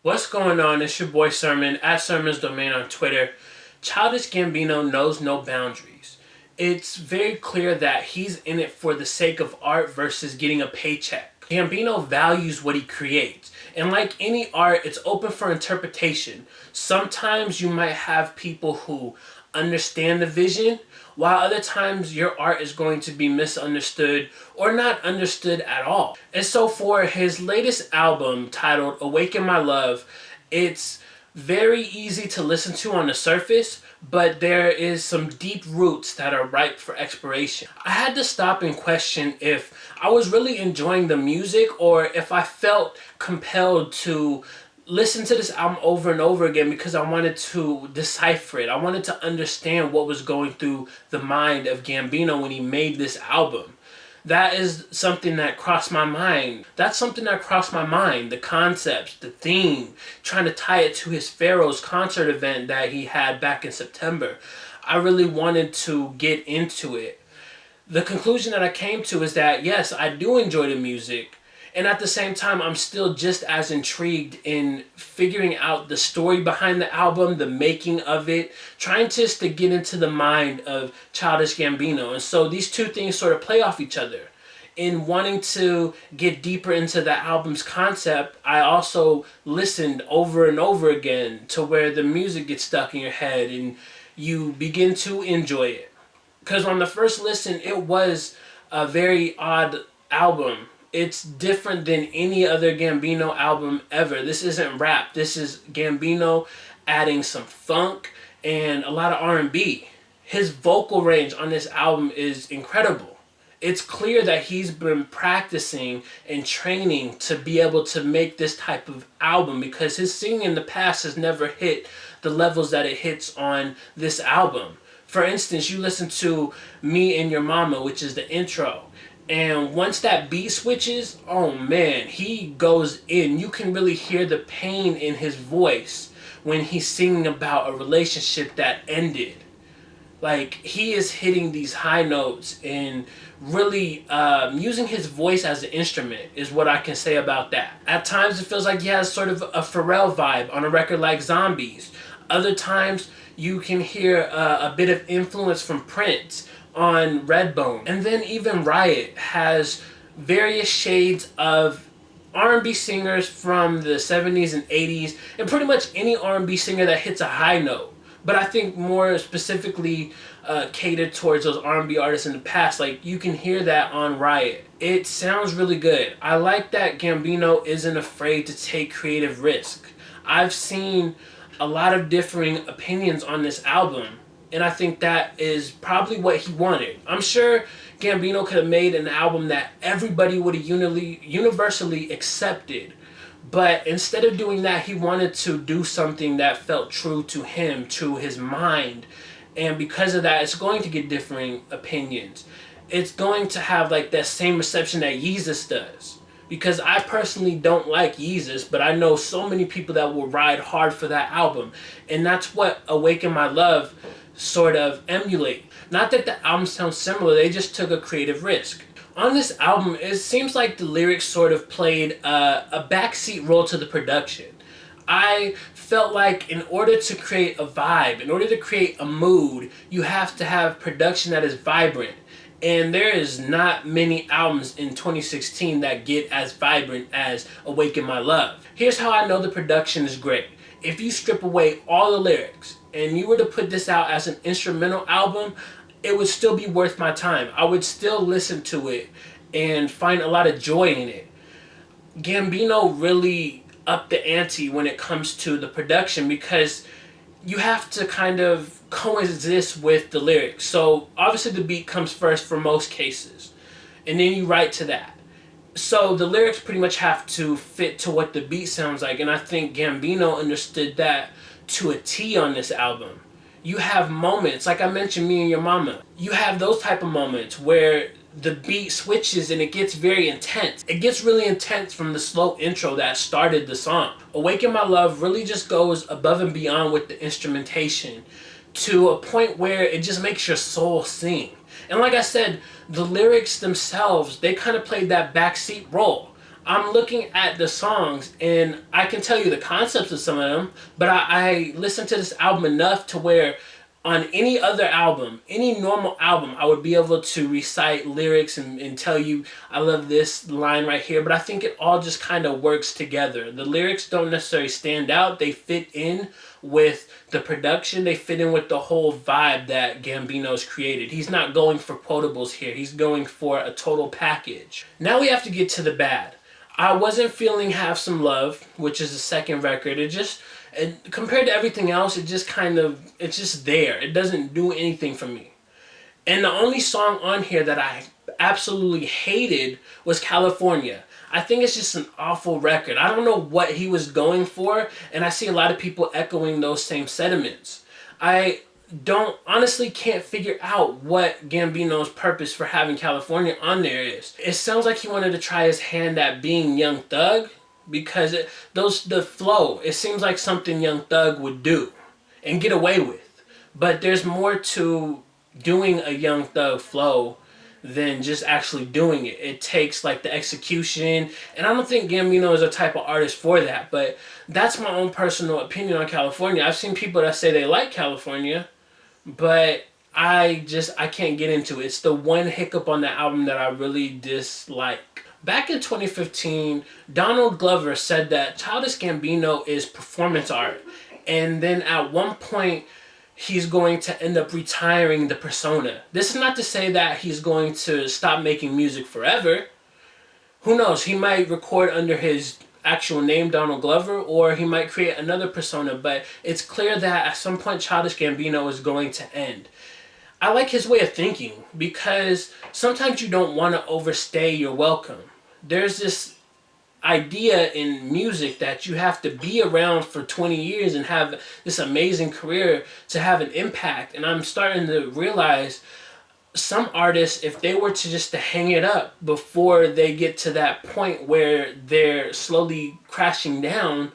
What's going on? It's your boy Sermon at Sermon's Domain on Twitter. Childish Gambino knows no boundaries. It's very clear that he's in it for the sake of art versus getting a paycheck. Gambino values what he creates. And like any art, it's open for interpretation. Sometimes you might have people who understand the vision, while other times your art is going to be misunderstood or not understood at all. And so for his latest album titled Awaken My Love, it's very easy to listen to on the surface, but there is some deep roots that are ripe for exploration. I had to stop and question if I was really enjoying the music or if I felt compelled to listen to this album over and over again because I wanted to decipher it. I wanted to understand what was going through the mind of Gambino when he made this album. That is something that crossed my mind. That's something that crossed my mind. The concepts, the theme, trying to tie it to his Pharaoh's concert event that he had back in September. I really wanted to get into it. The conclusion that I came to is that yes, I do enjoy the music. And at the same time, I'm still just as intrigued in figuring out the story behind the album, the making of it, trying just to get into the mind of Childish Gambino. And so these two things sort of play off each other. In wanting to get deeper into the album's concept, I also listened over and over again to where the music gets stuck in your head and you begin to enjoy it. Because on the first listen, it was a very odd album. It's different than any other Gambino album ever. This isn't rap. This is Gambino adding some funk and a lot of R&B. His vocal range on this album is incredible. It's clear that he's been practicing and training to be able to make this type of album because his singing in the past has never hit the levels that it hits on this album. For instance, you listen to Me and Your Mama, which is the intro. And once that beat switches, oh man, he goes in. You can really hear the pain in his voice when he's singing about a relationship that ended. Like, he is hitting these high notes and really using his voice as an instrument is what I can say about that. At times, it feels like he has sort of a Pharrell vibe on a record like Zombies. Other times, you can hear a bit of influence from Prince on Redbone. And then even Riot has various shades of R&B singers from the 70s and 80s and pretty much any R&B singer that hits a high note. But I think more specifically catered towards those R&B artists in the past. Like, you can hear that on Riot. It sounds really good. I like that Gambino isn't afraid to take creative risk. I've seen a lot of differing opinions on this album, and I think that is probably what he wanted. I'm sure Gambino could have made an album that everybody would have universally accepted. But instead of doing that, he wanted to do something that felt true to him, to his mind. And because of that, it's going to get differing opinions. It's going to have like that same reception that Yeezus does. Because I personally don't like Yeezus, but I know so many people that will ride hard for that album. And that's what Awaken My Love sort of emulate. Not that the album sounds similar, they just took a creative risk. On this album, it seems like the lyrics sort of played a backseat role to the production. I felt like in order to create a vibe, in order to create a mood, you have to have production that is vibrant. And there is not many albums in 2016 that get as vibrant as Awaken My Love. Here's how I know the production is great. If you strip away all the lyrics and you were to put this out as an instrumental album, it would still be worth my time. I would still listen to it and find a lot of joy in it. Gambino really upped the ante when it comes to the production because you have to kind of coexist with the lyrics. So obviously the beat comes first for most cases, and then you write to that. So the lyrics pretty much have to fit to what the beat sounds like, and I think Gambino understood that to a T on this album. You have moments, like I mentioned, Me and Your Mama. You have those type of moments where the beat switches and it gets very intense. It gets really intense from the slow intro that started the song. Awaken My Love really just goes above and beyond with the instrumentation to a point where it just makes your soul sing. And like I said, the lyrics themselves, they kind of played that backseat role. I'm looking at the songs and I can tell you the concepts of some of them, but I listened to this album enough to where on any other album, any normal album, I would be able to recite lyrics and tell you I love this line right here, but I think it all just kind of works together. The lyrics don't necessarily stand out, they fit in with the production, they fit in with the whole vibe that Gambino's created. He's not going for quotables here, he's going for a total package. Now we have to get to the bad. I wasn't feeling Have Some Love, which is the second record. Compared to everything else, it's just there. It doesn't do anything for me. And the only song on here that I absolutely hated was California. I think it's just an awful record. I don't know what he was going for, and I see a lot of people echoing those same sentiments. I can't figure out what Gambino's purpose for having California on there is. It sounds like he wanted to try his hand at being Young Thug, because the flow, it seems like something Young Thug would do and get away with. But there's more to doing a Young Thug flow than just actually doing it. It takes like the execution, and I don't think Gambino is a type of artist for that, but that's my own personal opinion on California. I've seen people that say they like California, but I can't get into it. It's the one hiccup on the album that I really dislike. Back in 2015, Donald Glover said that Childish Gambino is performance art, and then at one point he's going to end up retiring the persona. This is not to say that he's going to stop making music forever. Who knows? He might record under his actual name, Donald Glover, or he might create another persona, but it's clear that at some point Childish Gambino is going to end. I like his way of thinking, because sometimes you don't want to overstay your welcome. There's this idea in music that you have to be around for 20 years and have this amazing career to have an impact, and I'm starting to realize some artists, if they were to just to hang it up before they get to that point where they're slowly crashing down,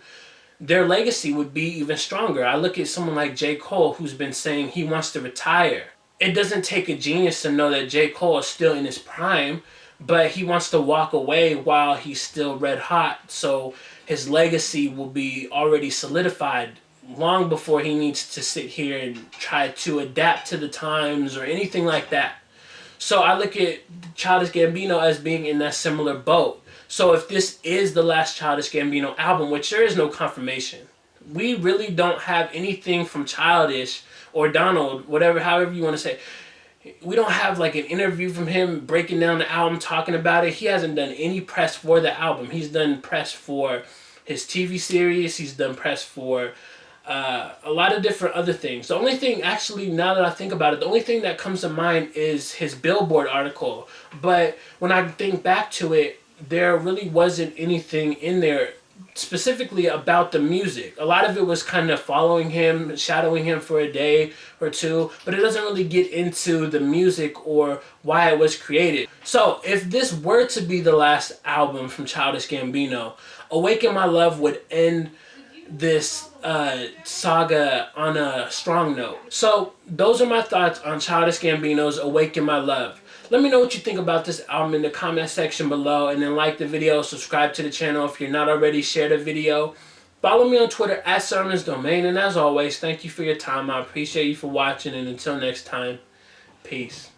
their legacy would be even stronger. I look at someone like J. Cole, who's been saying he wants to retire. It doesn't take a genius to know that J. Cole is still in his prime, but he wants to walk away while he's still red hot, so his legacy will be already solidified long before he needs to sit here and try to adapt to the times or anything like that. So I look at Childish Gambino as being in that similar boat. So if this is the last Childish Gambino album, which there is no confirmation, we really don't have anything from Childish or Donald, however you want to say. We don't have like an interview from him breaking down the album, talking about it. He hasn't done any press for the album. He's done press for his TV series. He's done press for a lot of different other things. The only thing, actually, now that I think about it, the only thing that comes to mind is his Billboard article. But when I think back to it, there really wasn't anything in there specifically about the music. A lot of it was kind of following him, shadowing him for a day or two, but it doesn't really get into the music or why it was created. So if this were to be the last album from Childish Gambino, Awaken My Love would end this saga on a strong note. So those are my thoughts on Childish Gambino's Awaken My Love. Let me know what you think about this album in the comment section below, and then like the video, subscribe to the channel if you're not already, share the video. Follow me on Twitter at Sermons Domain, and as always, thank you for your time. I appreciate you for watching, and until next time, peace.